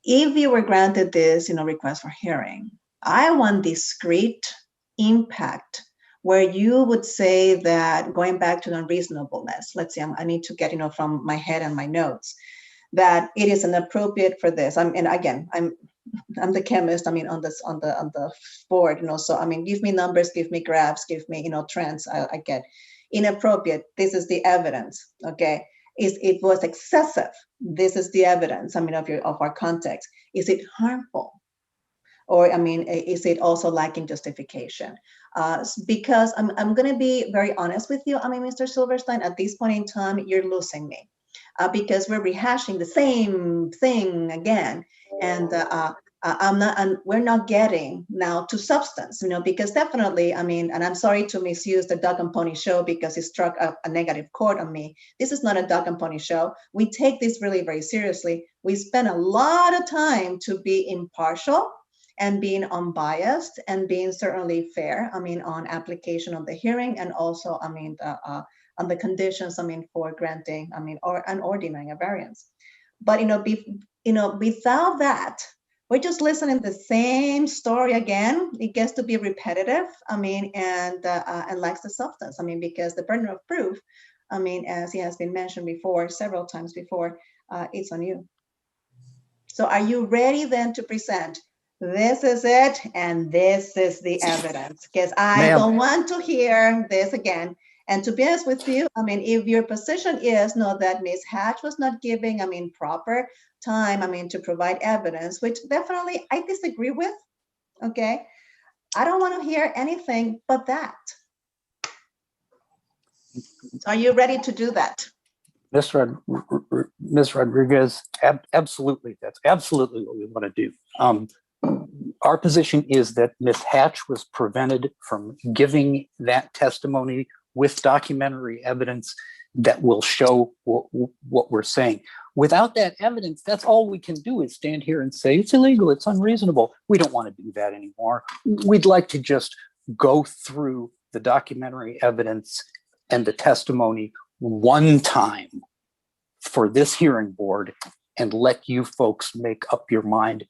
If you were granted this, request for hearing, I want discrete impact where you would say that going back to unreasonableness, let's say I need to get, from my head and my notes, that it is inappropriate for this. And again, I'm the chemist. I mean, on the board, so I mean, give me numbers, give me graphs, give me, trends. I get inappropriate. This is the evidence. Okay. It was excessive. This is the evidence. I mean, of our context. Is it harmful? Or, I mean, is it also lacking justification? Because I'm going to be very honest with you. I mean, Mr. Silverstein, at this point in time, you're losing me because we're rehashing the same thing again. And we're not getting now to substance, because definitely, I mean, and I'm sorry to misuse the dog and pony show because it struck a negative chord on me. This is not a dog and pony show. We take this really very seriously. We spend a lot of time to be impartial and being unbiased and being certainly fair, I mean, on application of the hearing and also, I mean, on the conditions, I mean, for granting, I mean, or denying a variance. But, without that, we're just listening to the same story again. It gets to be repetitive, I mean, and lacks the substance. I mean, because the burden of proof, I mean, as it has been mentioned before, several times before, it's on you. So are you ready then to present? This is it, and this is the evidence, because I don't want to hear this again. And to be honest with you, I mean, if your position is that Ms. Hatch was not giving, I mean, proper time, I mean, to provide evidence, which definitely I disagree with, okay? I don't want to hear anything but that. So are you ready to do that? Ms. Rodriguez, absolutely. That's absolutely what we want to do. Our position is that Ms. Hatch was prevented from giving that testimony with documentary evidence that will show what we're saying. Without that evidence, that's all we can do is stand here and say it's illegal, it's unreasonable. We don't want to do that anymore. We'd like to just go through the documentary evidence and the testimony one time for this hearing board and let you folks make up your mind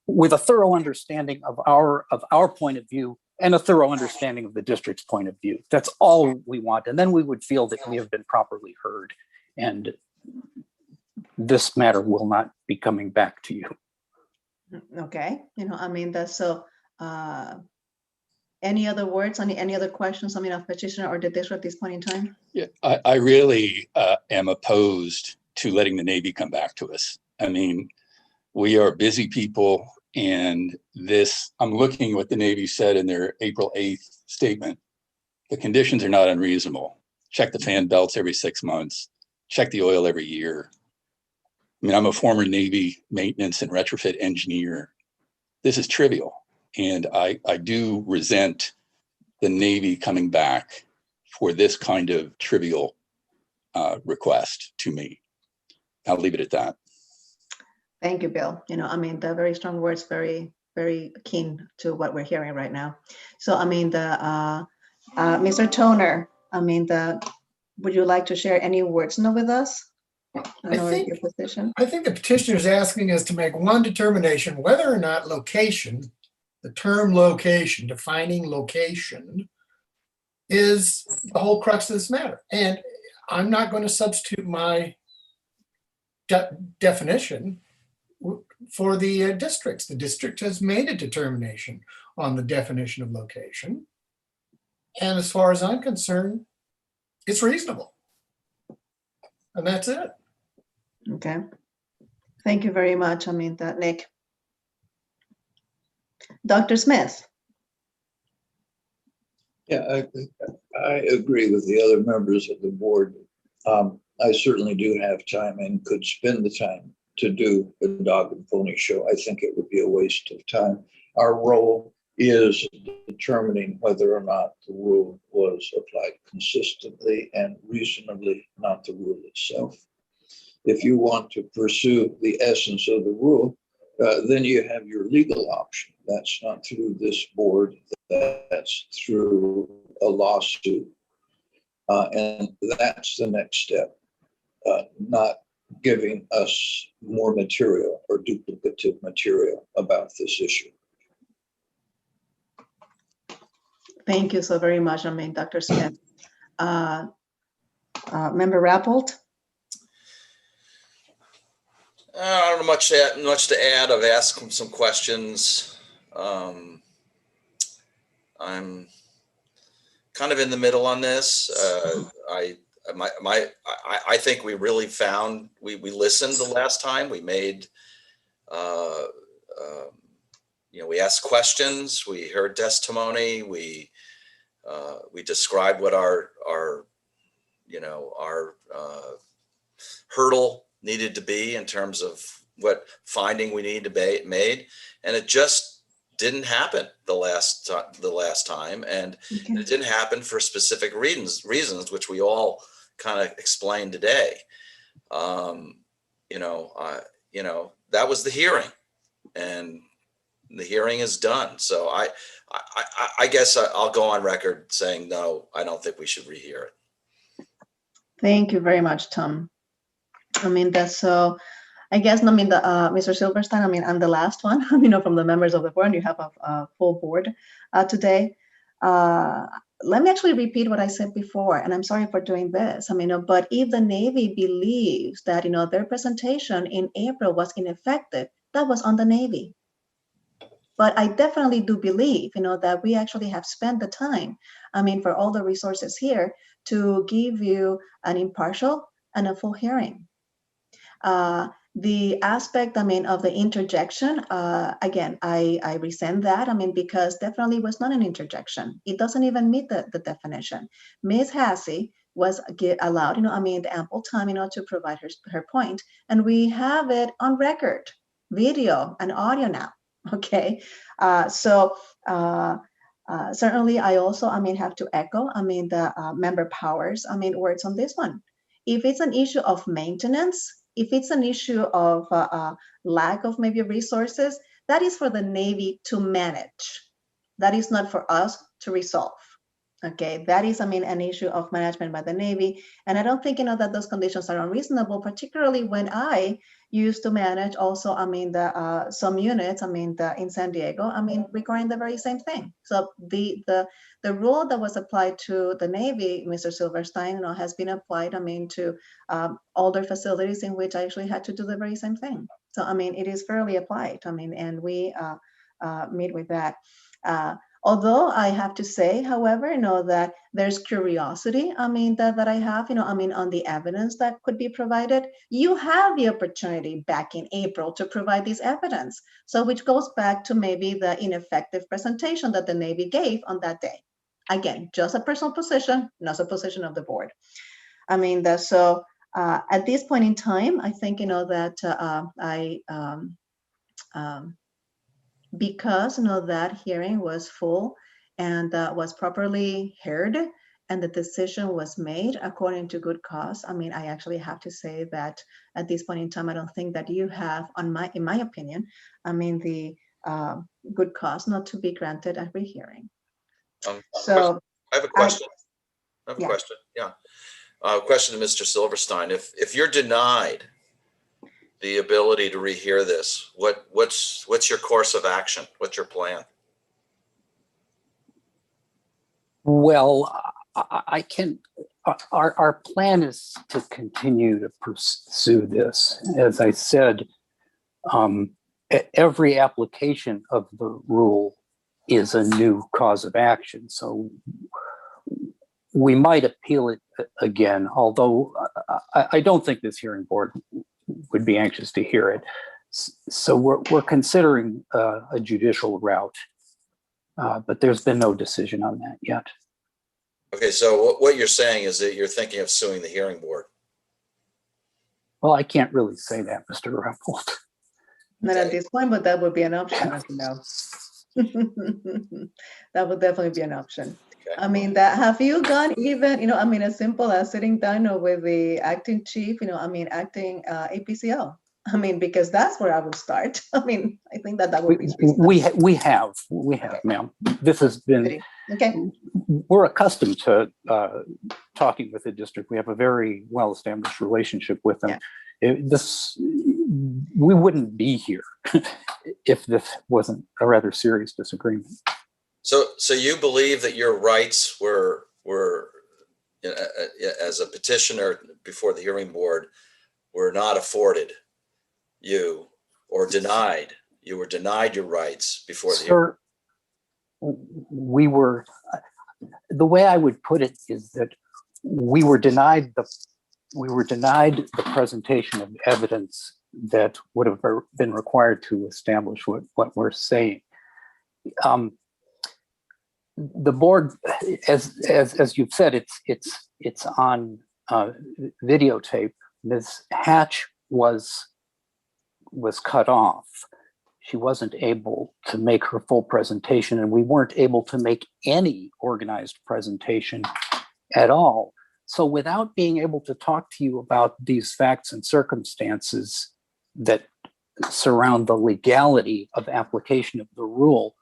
with a thorough understanding of our point of view and a thorough understanding of the district's point of view. That's all we want. And then we would feel that we have been properly heard. And this matter will not be coming back to you. Okay. I mean, that's so, any other words, any other questions, I mean, of petitioner or the district at this point in time? Yeah, I really am opposed to letting the Navy come back to us. I mean, we are busy people, and I'm looking what the Navy said in their April 8th statement. The conditions are not unreasonable. Check the fan belts every 6 months. Check the oil every year. I mean, I'm a former Navy maintenance and retrofit engineer. This is trivial. And I do resent the Navy coming back for this kind of trivial request to me. I'll leave it at that. Thank you, Bill. I mean, the very strong words, very, very keen to what we're hearing right now. So, I mean, Mr. Toner, I mean, would you like to share any words with us? I think the petitioner is asking us to make one determination whether or not location, the term location, defining location, is the whole crux of this matter. And I'm not going to substitute my definition for the districts. The district has made a determination on the definition of location. And as far as I'm concerned, it's reasonable. And that's it. Okay. Thank you very much. I mean, Nick. Dr. Smith. Yeah, I agree with the other members of the board. I certainly do have time and could spend the time to do a dog and pony show. I think it would be a waste of time. Our role is determining whether or not the rule was applied consistently and reasonably, not the rule itself. If you want to pursue the essence of the rule, then you have your legal option. That's not through this board, that's through a lawsuit. And that's the next step, not giving us more material or duplicative material about this issue. Thank you so very much, Dr. Smith. Member Rappold? I don't know much to add. I've asked some questions. I'm kind of in the middle on this. I think we really found, we listened the last time. We made, we asked questions, we heard testimony, we described what our hurdle needed to be in terms of what finding we needed to be made, and it just didn't happen the last time, and it didn't happen for specific reasons, which we all kind of explained today. That was the hearing, and the hearing is done. So I guess I'll go on record saying no, I don't think we should rehear it. Thank you very much, Tom. That's so. I guess, Mr. Silverstein, I'm the last one, from the members of the board, and you have a full board today. Let me actually repeat what I said before, and I'm sorry for doing this. But if the Navy believes that, their presentation in April was ineffective, that was on the Navy. But I definitely do believe, that we actually have spent the time, for all the resources here to give you an impartial and a full hearing. The aspect, of the interjection, again, I resent that, because definitely was not an interjection. It doesn't even meet the definition. Ms. Hassey was allowed, the ample time, to provide her point, and we have it on record, video and audio now, okay? Certainly I also, have to echo, the member Powers, words on this one. If it's an issue of maintenance, if it's an issue of lack of maybe resources, that is for the Navy to manage. That is not for us to resolve. Okay, that is, an issue of management by the Navy. And I don't think, that those conditions are unreasonable, particularly when I used to manage also, some units, in San Diego, requiring the very same thing. So the rule that was applied to the Navy, Mr. Silverstein, has been applied, to older facilities in which I actually had to do the very same thing. So, it is fairly applied, and we meet with that. Although I have to say, however, that there's curiosity, that I have, on the evidence that could be provided. You have the opportunity back in April to provide this evidence. So which goes back to maybe the ineffective presentation that the Navy gave on that day. Again, just a personal position, not a position of the board. So at this point in time, I think, that because that hearing was full and was properly heard and the decision was made according to good cause. I actually have to say that at this point in time, I don't think that you have, in my opinion, the good cause not to be granted a rehearing. So I have a question. Yeah. Question to Mr. Silverstein. If you're denied the ability to rehear this, what's your course of action? What's your plan? Well, I can. Our plan is to continue to pursue this. As I said, every application of the rule is a new cause of action. So we might appeal it again, although I don't think this hearing board would be anxious to hear it. So we're considering a judicial route, but there's been no decision on that yet. Okay, so what you're saying is that you're thinking of suing the hearing board. Well, I can't really say that, Mr. Rappold. Not at this point, but that would be an option, as you know. That would definitely be an option. Okay. I mean, that have you gone even, I mean, as simple as sitting down with the acting chief, I mean, acting APCL. I mean, because that's where I would start. I mean, I think that would be reasonable. We have, ma'am. This has been, Okay. we're accustomed to talking with the district. We have a very well-established relationship with them. Yeah. We wouldn't be here if this wasn't a rather serious disagreement. So you believe that your rights were as a petitioner before the hearing board were not afforded you or denied. You were denied your rights before the hearing. Sir, we were, the way I would put it is that we were denied the presentation of evidence that would have been required to establish what we're saying. The board, as you've said, it's on videotape. Ms. Hatch was cut off. She wasn't able to make her full presentation, and we weren't able to make any organized presentation at all. So without being able to talk to you about these facts and circumstances that surround the legality of application of the rule,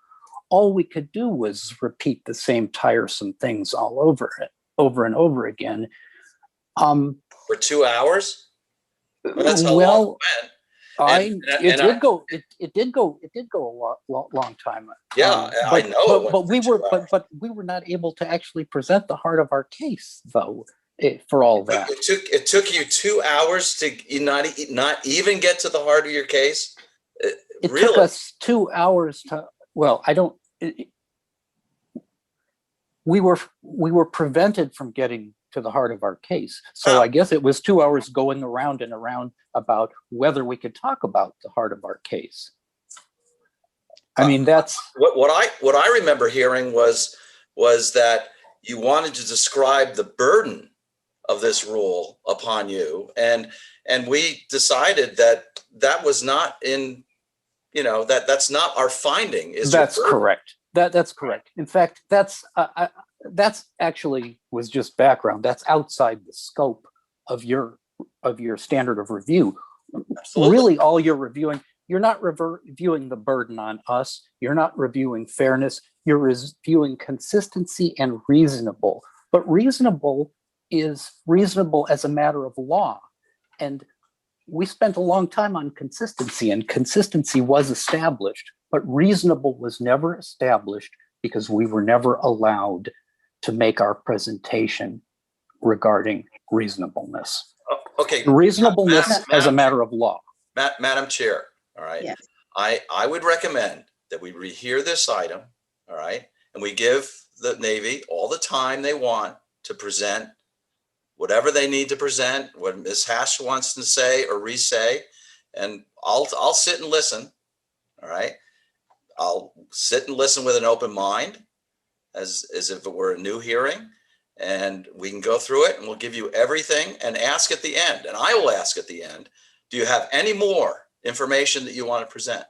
all we could do was repeat the same tiresome things all over and over again. For 2 hours? Well, that's how long it went. It did go a long time. Yeah, I know. But we were not able to actually present the heart of our case, though, for all that. It took you 2 hours to not even get to the heart of your case. It really? took us 2 hours to. Well, we were prevented from getting to the heart of our case. So I guess it was 2 hours going around and around about whether we could talk about the heart of our case. I mean, that's what I remember hearing was that you wanted to describe the burden of this rule upon you, and we decided that was not in, that's not our finding. That's correct. That's correct. In fact, that's actually was just background. That's outside the scope of your standard of review. Absolutely. Really, all you're reviewing, you're not reviewing the burden on us. You're not reviewing fairness. You're reviewing consistency and reasonable. But reasonable is reasonable as a matter of law. And we spent a long time on consistency, and consistency was established, but reasonable was never established because we were never allowed to make our presentation regarding reasonableness. Okay. Reasonableness as a matter of law. Madam Chair, all right. Yes. I would recommend that we rehear this item, all right, and we give the Navy all the time they want to present whatever they need to present, what Ms. Hash wants to say or re-say, and I'll sit and listen, all right? I'll sit and listen with an open mind as if it were a new hearing, and we can go through it and we'll give you everything and ask at the end, and I will ask at the end, do you have any more information that you want to present?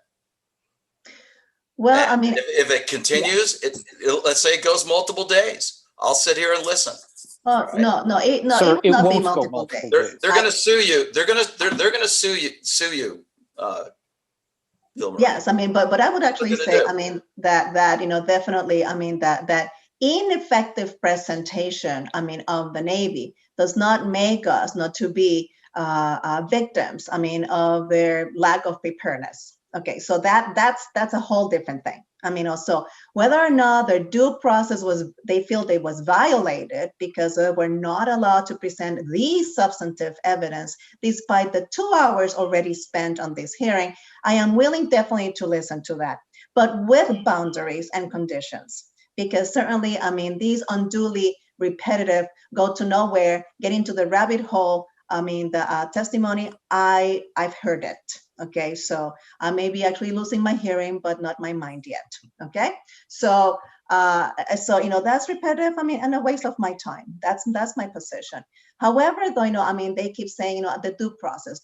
Well, and I mean, if it continues, let's say it goes multiple days, I'll sit here and listen. Oh, right. No, it will not be multiple days. They're going to sue you. They're going to sue you. Yes, I mean, but I would actually say, I mean, that definitely, I mean, that ineffective presentation, I mean, of the Navy does not make us not to be victims, I mean, of their lack of preparedness. Okay, so that's a whole different thing. I mean, also whether or not their due process they feel they was violated because they were not allowed to present the substantive evidence despite the 2 hours already spent on this hearing, I am willing definitely to listen to that, but with boundaries and conditions, because certainly, I mean, these unduly repetitive, go to nowhere, get into the rabbit hole, I mean, the testimony, I've heard it. Okay, so I may be actually losing my hearing, but not my mind yet. Okay, so So, that's repetitive, I mean, and a waste of my time. That's my position. However, though, I mean, they keep saying, the due process.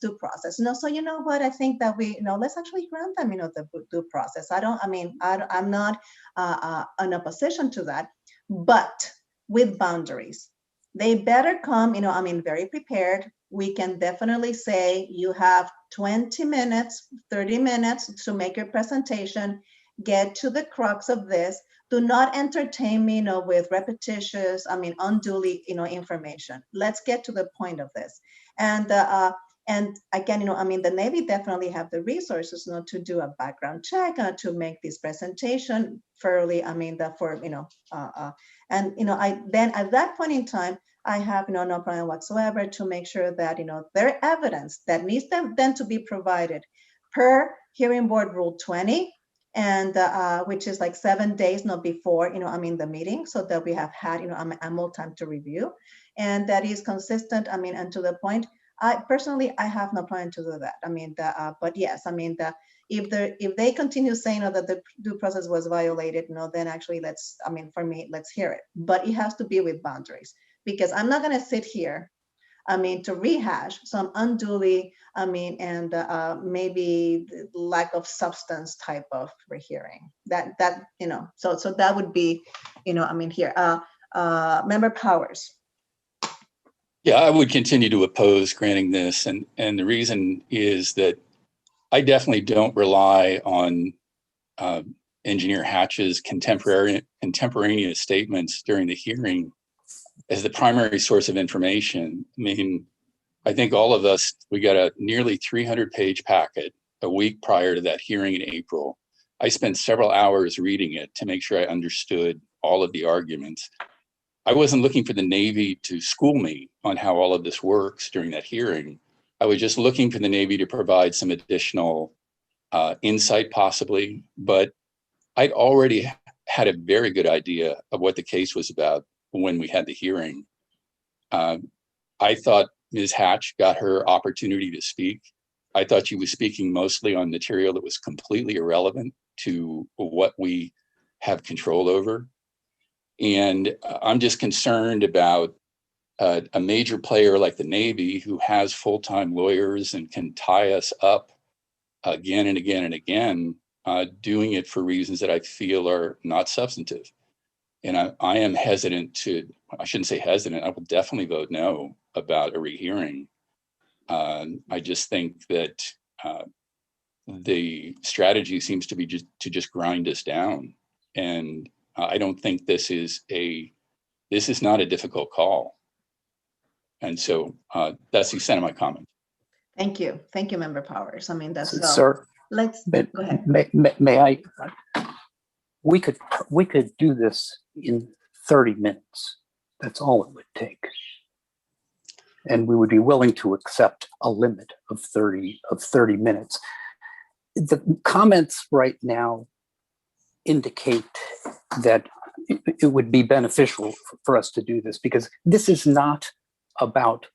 So, you know what, I think that we, let's actually grant them, the due process. I'm not in opposition to that, but with boundaries. They better come, very prepared. We can definitely say you have 20 minutes, 30 minutes to make your presentation, get to the crux of this. Do not entertain me, with repetitious, unduly, information. Let's get to the point of this. And again, the Navy definitely have the resources, to do a background check, to make this presentation fairly, and I then at that point in time, I have no problem whatsoever to make sure that, their evidence that needs then to be provided per hearing board rule 20, and which is like 7 days before the meeting, so that we have had ample time to review, and that is consistent, and to the point. I personally have no plan to do that. But yes, if they continue saying that the due process was violated, then actually for me, let's hear it. But it has to be with boundaries, because I'm not going to sit here to rehash some unduly, and maybe lack of substance type of rehearing. So that would be, here. Member Powers. Yeah, I would continue to oppose granting this. And the reason is that I definitely don't rely on Engineer Hatch's contemporaneous statements during the hearing as the primary source of information. I mean, I think all of us, we got a nearly 300-page packet a week prior to that hearing in April. I spent several hours reading it to make sure I understood all of the arguments. I wasn't looking for the Navy to school me on how all of this works during that hearing. I was just looking for the Navy to provide some additional insight possibly, but I'd already had a very good idea of what the case was about when we had the hearing. I thought Ms. Hatch got her opportunity to speak. I thought she was speaking mostly on material that was completely irrelevant to what we have control over. And I'm just concerned about a major player like the Navy, who has full-time lawyers and can tie us up again and again and again, doing it for reasons that I feel are not substantive. And I am hesitant I shouldn't say hesitant, I will definitely vote no about a rehearing. I just think that the strategy seems to be just grind us down. And I don't think this is not a difficult call. And so that's the extent of my comment. Thank you, Member Powers. That's Sir, let's go ahead. May I? We could do this in 30 minutes. That's all it would take. And we would be willing to accept a limit of 30 minutes. The comments right now indicate that it would be beneficial for us to do this, because this is not about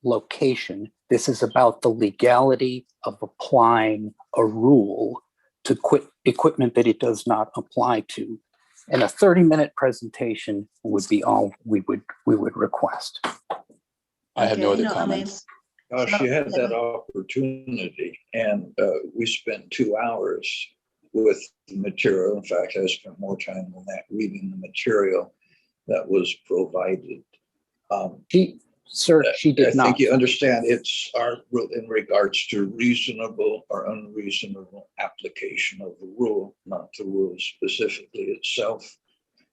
location. This is about the legality of applying a rule to equipment that it does not apply to. And a 30-minute presentation would be all we would request. I have no other comments. Gosh, you had that opportunity, and we spent 2 hours with the material. In fact, I spent more time than that reading the material that was provided. She did not. I think you understand it's in regards to reasonable or unreasonable application of the rule, not the rule specifically itself.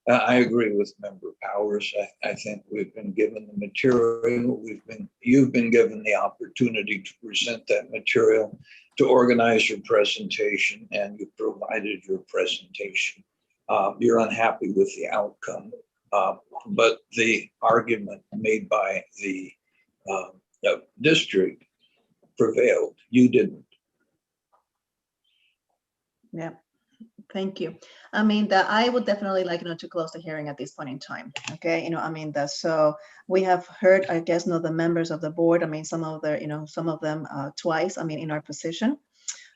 I agree with Member Powers. I think we've been given the material. You've been given the opportunity to present that material, to organize your presentation, and you provided your presentation. You're unhappy with the outcome, but the argument made by the district prevailed. You didn't. Yeah. Thank you. I would definitely like to close the hearing at this point in time. Okay, so we have heard, I guess, the members of the board. Some of them twice. In our position,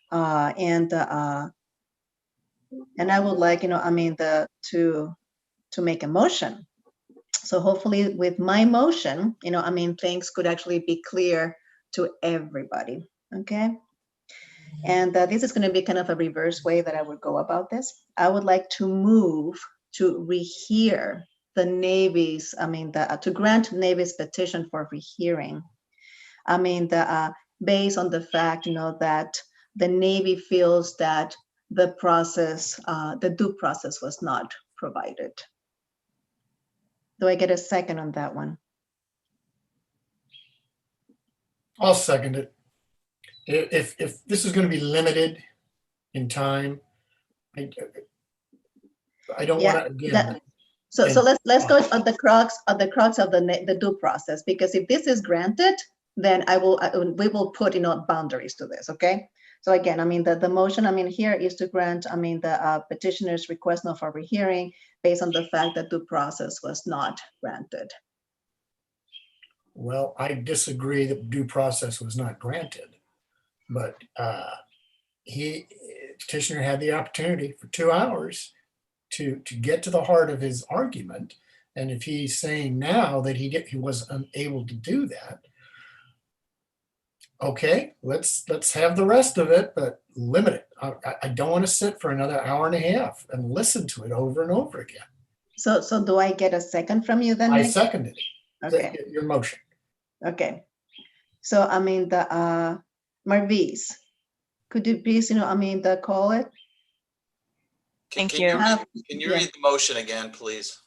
and I would like, to to make a motion. So hopefully with my motion, things could actually be clear to everybody, okay? And this is going to be kind of a reverse way that I would go about this. I would like to move to rehear the Navy's, to grant Navy's petition for rehearing. Based on the fact, that the Navy feels that the process, the due process was not provided. Do I get a second on that one? I'll second it. If this is going to be limited in time, I don't want to again. So let's go at the crux of the due process, because if this is granted, then we will put boundaries to this. Okay. So again, the motion here is to grant the petitioner's request now for rehearing based on the fact that due process was not granted. Well, I disagree that due process was not granted, but petitioner had the opportunity for 2 hours to get to the heart of his argument. And if he's saying now that he was unable to do that, okay, let's have the rest of it, but limit it. I don't want to sit for another hour and a half and listen to it over and over again. So do I get a second from you then, I Nick? seconded it. Okay. Your motion. Okay. So the Marvis, could you please, call it? Thank you. Can you read the motion again, please?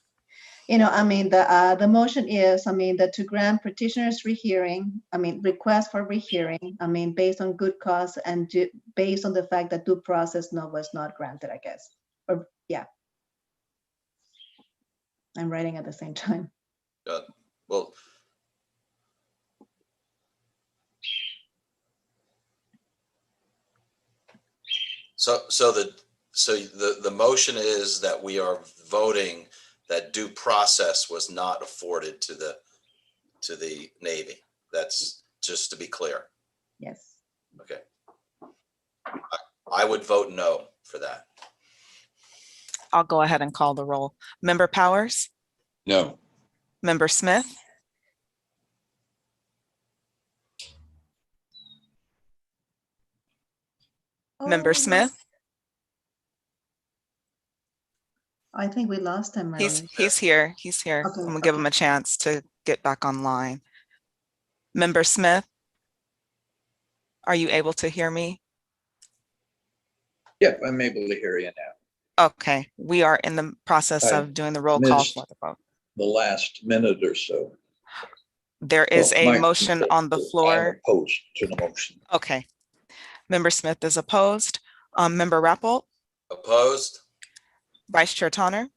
The motion is, that to grant petitioner's rehearing, request for rehearing, based on good cause and based on the fact that due process was not granted, I guess. Or yeah. I'm writing at the same time. Well, so the motion is that we are voting that due process was not afforded to the Navy. That's just to be clear. Yes. Okay. I would vote no for that. I'll go ahead and call the roll. Member Powers? No. Member Smith? Member Smith? I think we lost him. He's here. He's here. Okay, I'm gonna give him a chance to get back online. Member Smith? Are you able to hear me? Yep, I'm able to hear you now. Okay, we are in the process of doing the roll call for the vote. The last minute or so. There is Well, a motion on the floor. I'm opposed to the motion. Okay. Member Smith is opposed. Member Rappold? Opposed? Vice Chair Tonner?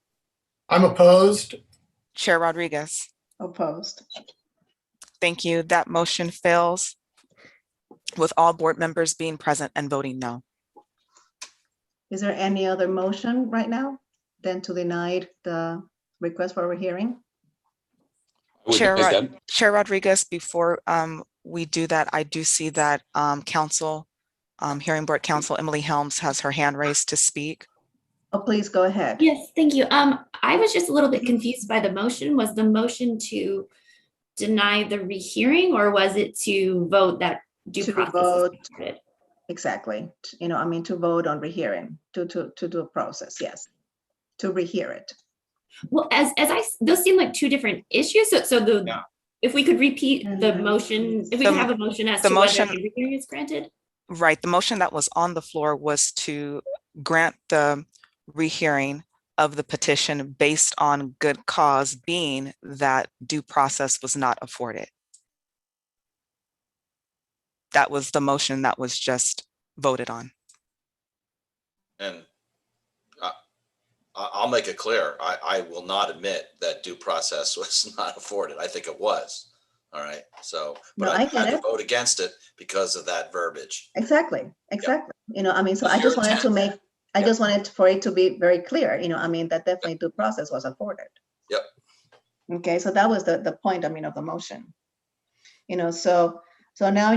I'm opposed. Chair Rodriguez? Opposed. Thank you. That motion fails with all board members being present and voting no. Is there any other motion right now than to deny the request for a hearing? Chair Rodriguez, before we do that, I do see that Hearing Board Counsel Emily Helms has her hand raised to speak. Oh, please go ahead. Yes, thank you. I was just a little bit confused by the motion. Was the motion to deny the rehearing, or was it to vote that due process vote, is granted? Exactly. To vote on rehearing, to do a process, yes. To rehear it. Well, those seem like two different issues. If we could repeat the motion, if we could have a motion as to whether the rehearing is granted. Right, the motion that was on the floor was to grant the rehearing of the petition based on good cause, being that due process was not afforded. That was the motion that was just voted on. And I'll make it clear. I will not admit that due process was not afforded. I think it was. All right. So, but no, I had to vote against it because of that verbiage. Exactly. Yep. So I just wanted to make, I just wanted for it to be very clear, that definitely due process was afforded. Yep. Okay. So that was the point, of the motion. So now,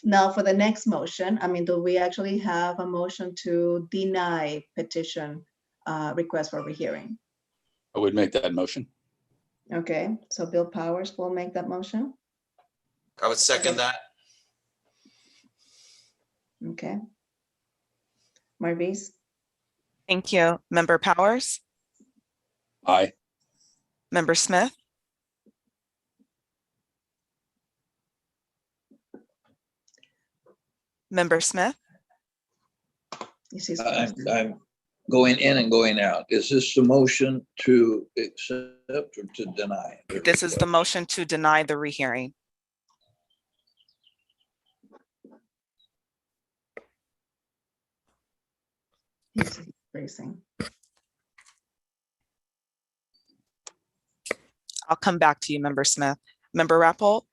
now for the next motion, do we actually have a motion to deny petition request for rehearing? I would make that motion. Okay, so Bill Powers will make that motion. I would second that. Okay. Marvis, Thank you. Member Powers, Aye. Member Smith, Member Smith, you see. I'm going in and going out. Is this the motion to accept or to deny? this is the motion to deny the rehearing. He's racing. I'll come back to you, Member Smith. Member Rappold,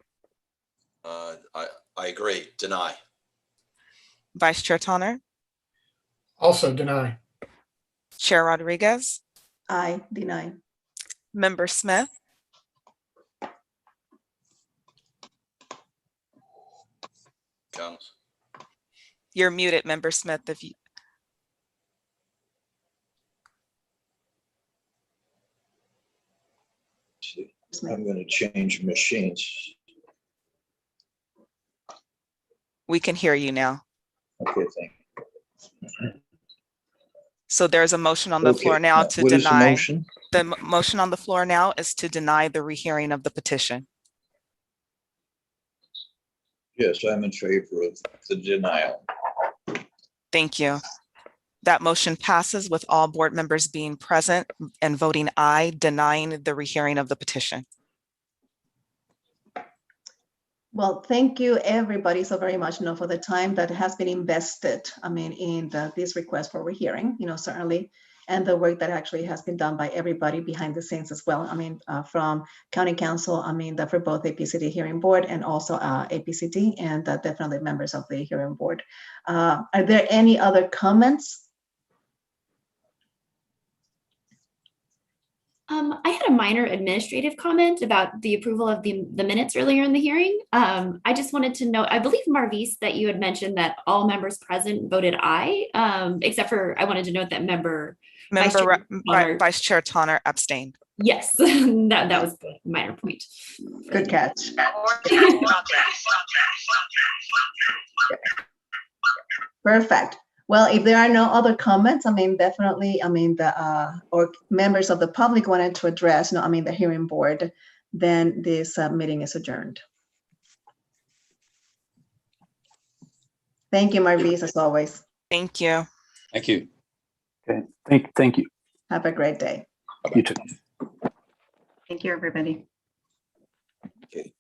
I agree. Deny. Vice Chair Tonner, Also deny. Chair Rodriguez, I deny. Member Smith, Comes. you're muted, Member Smith. If you, I'm going to change machines. we can hear you now. Okay, thank you. So there's a motion on the floor Okay, now to what is the deny. motion? The motion on the floor now is to deny the rehearing of the petition. Yes, I'm in favor of the denial. Thank you. That motion passes with all board members being present and voting aye, denying the rehearing of the petition. Well, thank you everybody so very much, for the time that has been invested, in this request for rehearing, certainly, and the work that actually has been done by everybody behind the scenes as well. From County Council, for both APCD Hearing Board and also APCD, and definitely members of the Hearing Board. Are there any other comments? I had a minor administrative comment about the approval of the minutes earlier in the hearing. I just wanted to note, I believe Marvis, that you had mentioned that all members present voted aye, except for, I wanted to note that Vice Chair Tonner abstained. Yes, that was a minor point. Good catch. Perfect. Well, if there are no other comments, definitely, or members of the public wanted to address, the hearing board, then this meeting is adjourned. Thank you, Marvis, as always. Thank you. Thank you. Okay, thank you. Have a great day. You too. Thank you, everybody. Okay.